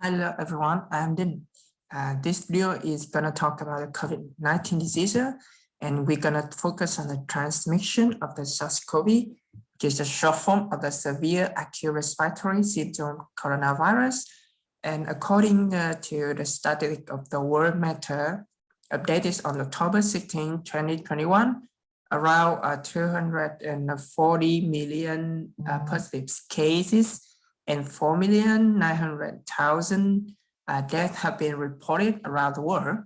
Hello everyone, I'm Din. This video is going to talk about the COVID-19 disease, and we're going to focus on the transmission of the SARS-CoV, which is a short form of the severe acute respiratory syndrome coronavirus. And according to the statistic of the World Matter, updated on October 16, 2021, around 240 million positive cases and 4,900,000 deaths have been reported around the world.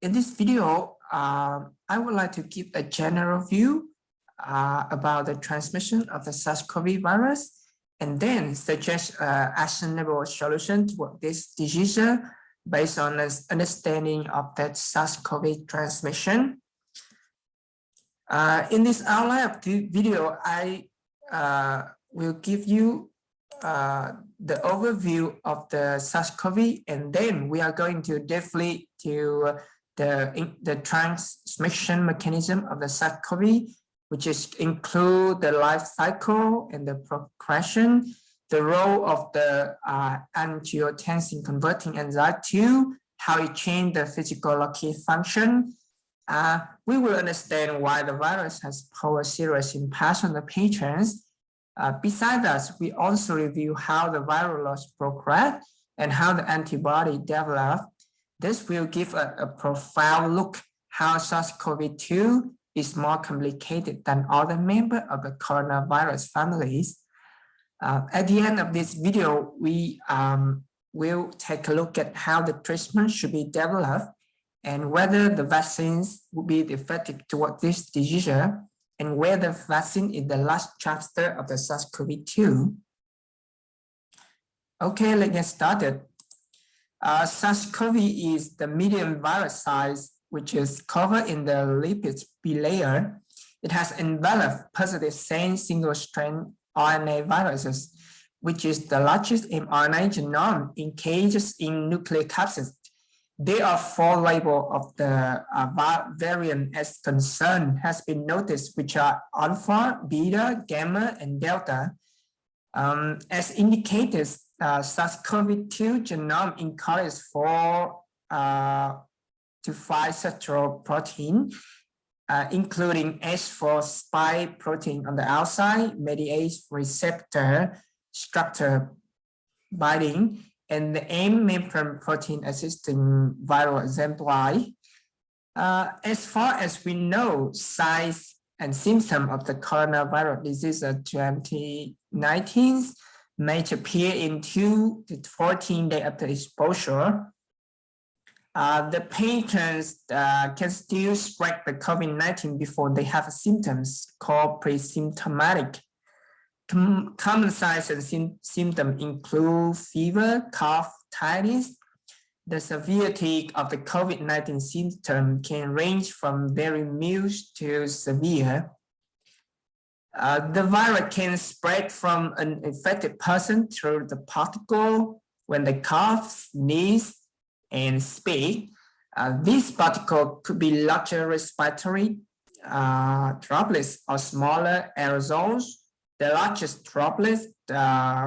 In this video, I would like to give a general view about the transmission of the SARS-CoV virus and then suggest actionable solution to this disease based on an understanding of that SARS-CoV transmission. In this outline of the video, I will give you the overview of the SARS-CoV, and then we are going to deeply to the transmission mechanism of the SARS-CoV, which is include the life cycle and the progression, the role of the angiotensin converting enzyme 2, how it changed the physiological function. We will understand why the virus has posed serious impact on the patients. Besides that, we also review how the viral loss progressed and how the antibody developed. This will give a profound look how SARS-CoV-2 is more complicated than other members of the coronavirus families. At the end of this video, we will take a look at how the treatment should be developed and whether the vaccines will be effective toward this disease, and where the vaccine is the last chapter of the SARS-CoV-2. Okay, let's get started. SARS-CoV is the medium virus size, which is covered in the lipid bilayer. It has enveloped positive single-strand RNA viruses, which is the largest mRNA genome encased in nucleocapsids. There are 4 labels of the variant as concerned has been noticed, which are alpha, beta, gamma, and delta. As indicated, SARS-CoV-2 genome encodes 4 to 5 structural protein, including H4 spike protein on the outside, mediates receptor structure binding, and the M membrane protein assisting viral assembly. As far as we know, signs and symptoms of the coronavirus disease 2019 may appear in 2 to 14 days after exposure. The patients can still spread the COVID-19 before they have symptoms called pre-symptomatic. Common signs and symptoms include fever, cough, tiredness. The severity of the COVID-19 symptom can range from very mild to severe. The virus can spread from an infected person through the particle when they cough, sneeze, and speak. These particles could be larger respiratory droplets or smaller aerosols. The largest droplet,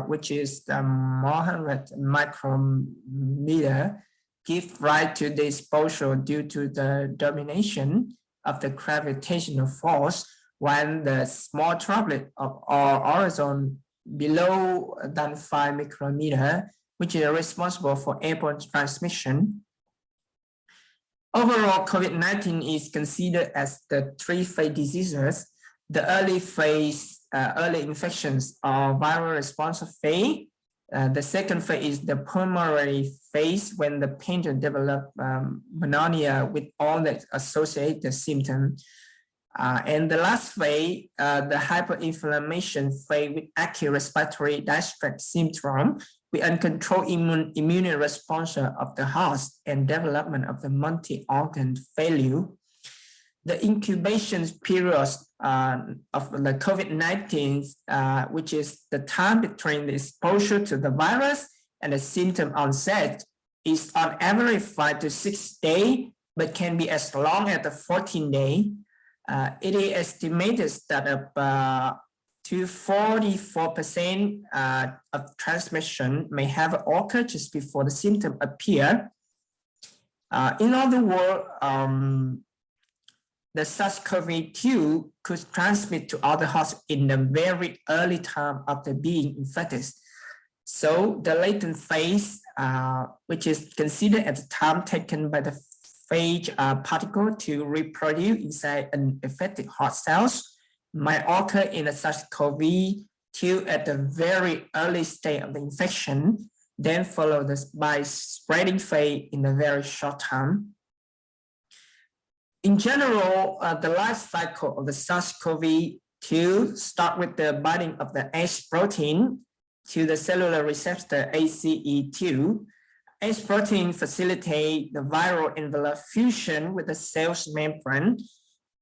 which is 100 micrometer, give rise to the exposure due to the domination of the gravitational force, while the small droplet or aerosol below than 5 micrometer, which is responsible for airborne transmission. Overall, COVID-19 is considered as the 3-phase diseases. The early phase, early infections or viral response phase. The second phase is the pulmonary phase when the patient develops pneumonia with all the associated symptoms. And the last phase, the hyperinflammation phase with acute respiratory distress syndrome with uncontrolled immune response of the heart and development of the multi-organ failure. The incubation period of the COVID-19, which is the time between the exposure to the virus and the symptom onset, is on average 5 to 6 days, but can be as long as 14 days. It is estimated that to 44% of transmission may have occurred just before the symptom appear. In other words, the SARS-CoV-2 could transmit to other hosts in the very early time after being infected. So the latent phase, which is considered as the time taken by the phage particle to reproduce inside an affected host cells, might occur in the SARS-CoV-2 at the very early stage of the infection, then followed by spreading phase in a very short time. In general, the life cycle of the SARS-CoV-2 starts with the binding of the H protein to the cellular receptor ACE2. H protein facilitates the viral envelope fusion with the cell's membrane.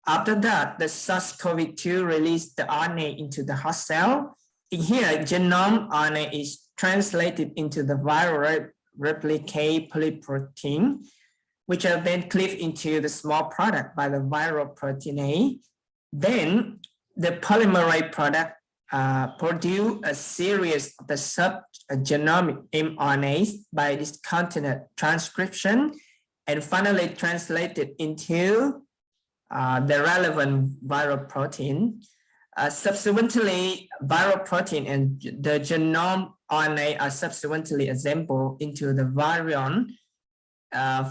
After that, the SARS-CoV-2 releases the RNA into the host cell. In here, genome RNA is translated into the viral replicate polyprotein, which are then cleaved into the small product by the viral protein A. Then the polymerase product produce a series of the subgenomic mRNAs by discontinued transcription and finally translated into the relevant viral protein. Subsequently, viral protein and the genome RNA are subsequently assembled into the virion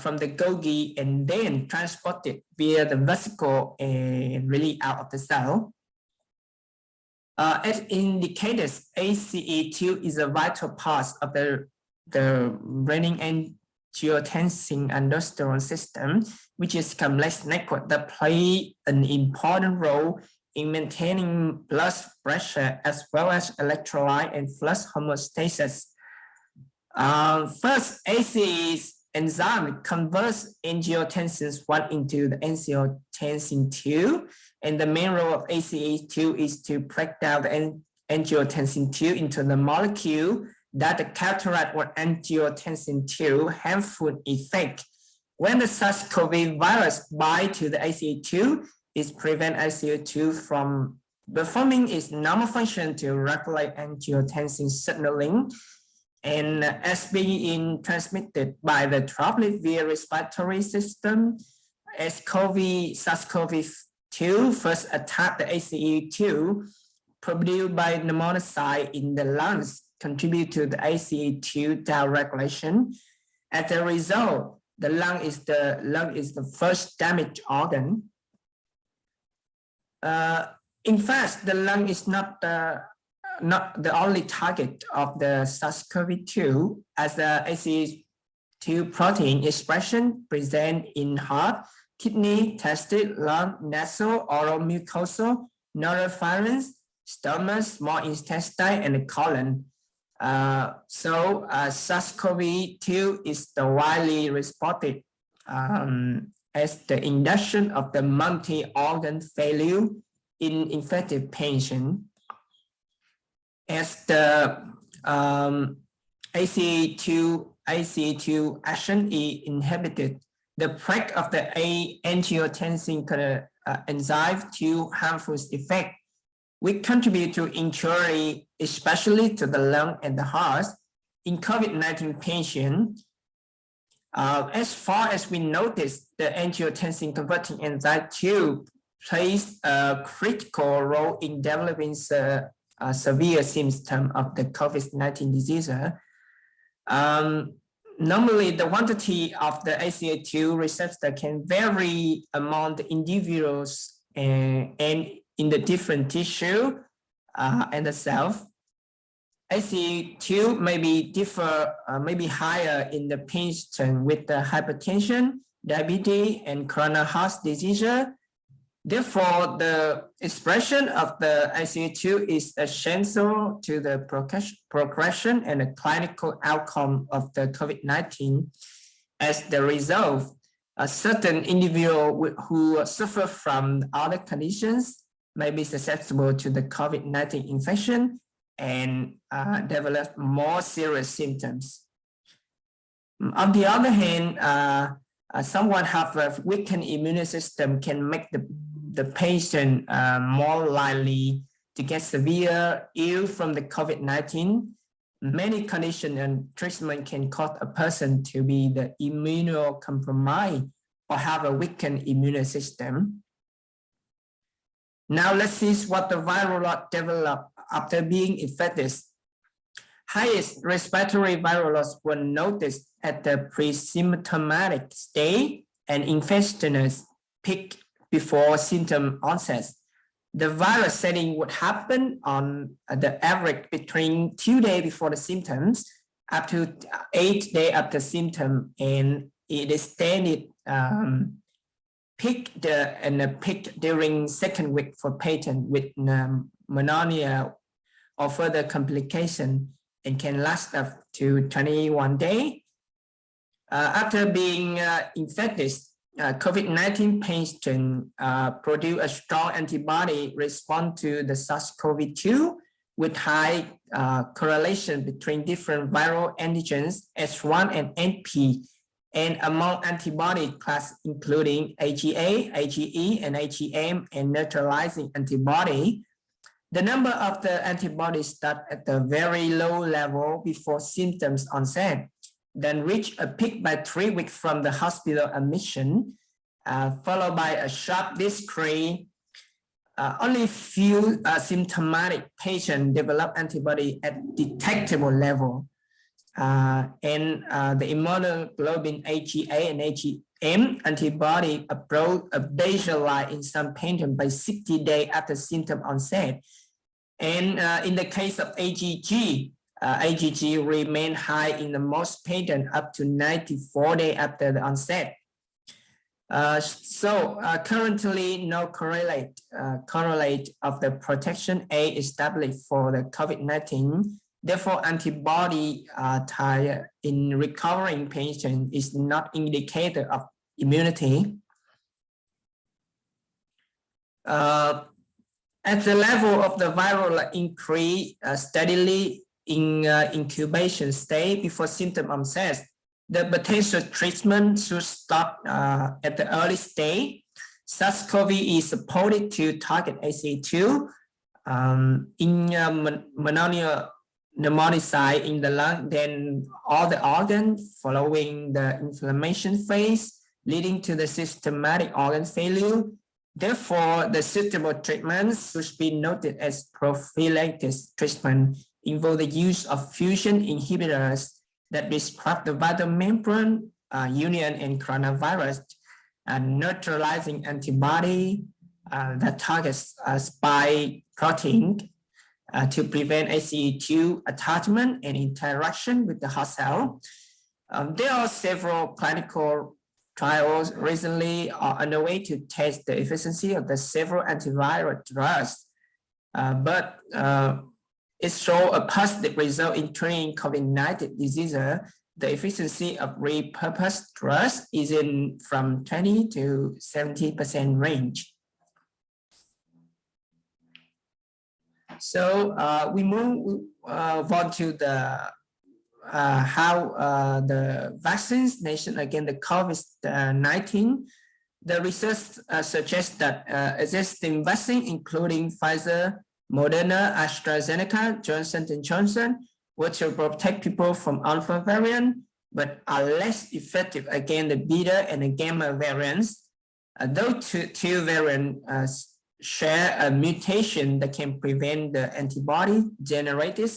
from the Golgi and then transported via the vesicle and released out of the cell. As indicated, ACE2 is a vital part of the renin-angiotensin-aldosterone system, which is a complex network that plays an important role in maintaining blood pressure as well as electrolyte and flush homeostasis. First, ACE enzyme converts angiotensin 1 into the angiotensin 2, and the main role of ACE2 is to break down the angiotensin 2 into the molecule that counteract what angiotensin 2 harmful effect. When the SARS-CoV virus binds to the ACE2, it prevents ACE2 from performing its normal function to regulate angiotensin signaling, and as being transmitted by the droplet via respiratory system, as SARS-CoV-2 first attacked the ACE2 produced by pneumonocyte in the lungs, contribute to the ACE2 downregulation. As a result, the lung is the first damaged organ. In fact, the lung is not the only target of the SARS-CoV-2, as the ACE2 protein expression present in heart, kidney, testis, lung, nasal, oral mucosa, neuropharynx, stomach, small intestine, and the colon. SARS-CoV-2 is the widely reported as the induction of the multi-organ failure in infected patients. As the ACE2 action is inhibited, the break of the angiotensin enzyme to harmful effect, which contribute to injury, especially to the lung and the heart in COVID-19 patients. As far as we notice, the angiotensin converting enzyme 2 plays a critical role in developing severe symptoms of the COVID-19 disease. Normally, the quantity of the ACE2 receptor can vary among the individuals and in the different tissue and the cell. ACE2 may be maybe higher in the patient with the hypertension, diabetes, and coronary heart disease. Therefore, the expression of the ACE2 is essential to the progression and the clinical outcome of the COVID-19. As the result, a certain individual who suffer from other conditions may be susceptible to the COVID-19 infection and develop more serious symptoms. On the other hand, someone have a weakened immune system can make the patient more likely to get severe ill from the COVID-19. Many conditions and treatment can cause a person to be the immunocompromised or have a weakened immune system. Now let's see what the viral load developed after being infected. Highest respiratory viral loads were noticed at the pre-symptomatic stage and infectiousness peak before symptom onset. The virus setting would happen on the average between 2 days before the symptoms up to 8 days after symptom, and it extended peak during second week for patient with pneumonia or further complication, and can last up to 21 days. After being infected, COVID-19 patient produce a strong antibody response to the SARS-CoV-2 with high correlation between different viral antigens S1 and NP, and among antibody class including AGA, AGE, and AGM, and neutralizing antibody. The number of the antibodies start at a very low level before symptoms onset, then reach a peak by 3 weeks from the hospital admission, followed by a sharp decrease. Only few symptomatic patients develop antibody at detectable level. And the immunoglobulin AGA and AGM antibody approach a baseline in some patients by 60 days after symptom onset. And in the case of AGG, AGG remain high in the most patients up to 94 days after the onset. Currently no correlate of the protection A established for the COVID-19. Therefore, antibody titer in recovering patients is not indicator of immunity. At the level of the viral increase steadily in incubation stage before symptom onset, the potential treatment should start at the early stage. SARS-CoV is supposed to target ACE2 in pneumonocyte in the lung, then all the organs following the inflammation phase, leading to the systematic organ failure. Therefore, the suitable treatments should be noted as prophylactic treatment, involve the use of fusion inhibitors that disrupt the vital membrane union and coronavirus, and neutralizing antibody that targets spike protein to prevent ACE2 attachment and interaction with the host cell. There are several clinical trials recently underway to test the efficiency of the several antiviral drugs, but it showed a positive result in treating COVID-19 disease. The efficiency of repurposed drugs is in from 20 to 70% range. So we move on to the how the vaccines nation against the COVID-19. The research suggests that existing vaccine, including Pfizer, Moderna, AstraZeneca, Johnson & Johnson, which will protect people from alpha variant, but are less effective against the beta and the gamma variants. Those two variants share a mutation that can prevent the antibody generated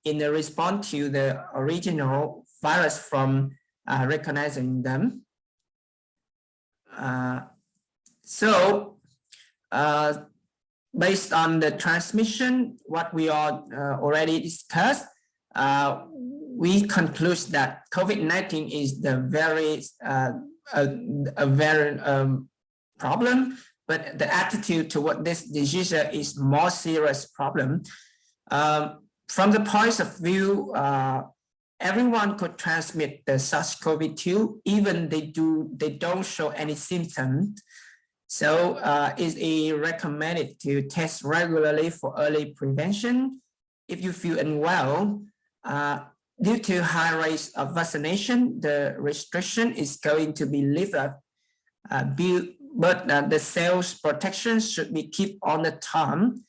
in the response to the original virus from recognizing them. Based on the transmission, what we are already discussed, we conclude that COVID-19 is the very problem, but the attitude toward this disease is more serious problem. From the point of view, everyone could transmit the SARS-CoV-2, even they don't show any symptoms. So it is recommended to test regularly for early prevention. If you feel unwell, due to high rates of vaccination, the restriction is going to be lifted. But the cells protection should be kept on the time.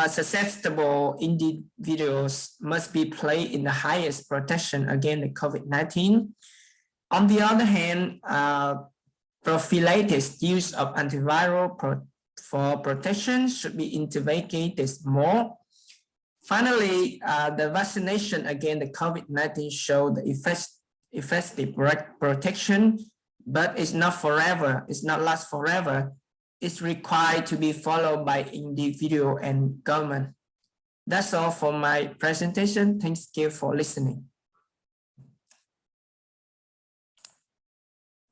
Susceptible individuals must be placed in the highest protection against the COVID-19. On the other hand, prophylactic use of antiviral for protection should be investigated more. Finally, the vaccination against the COVID-19 showed the effective protection, but it's not forever. It's not last forever. It's required to be followed by individual and government. That's all for my presentation. Thank you for listening.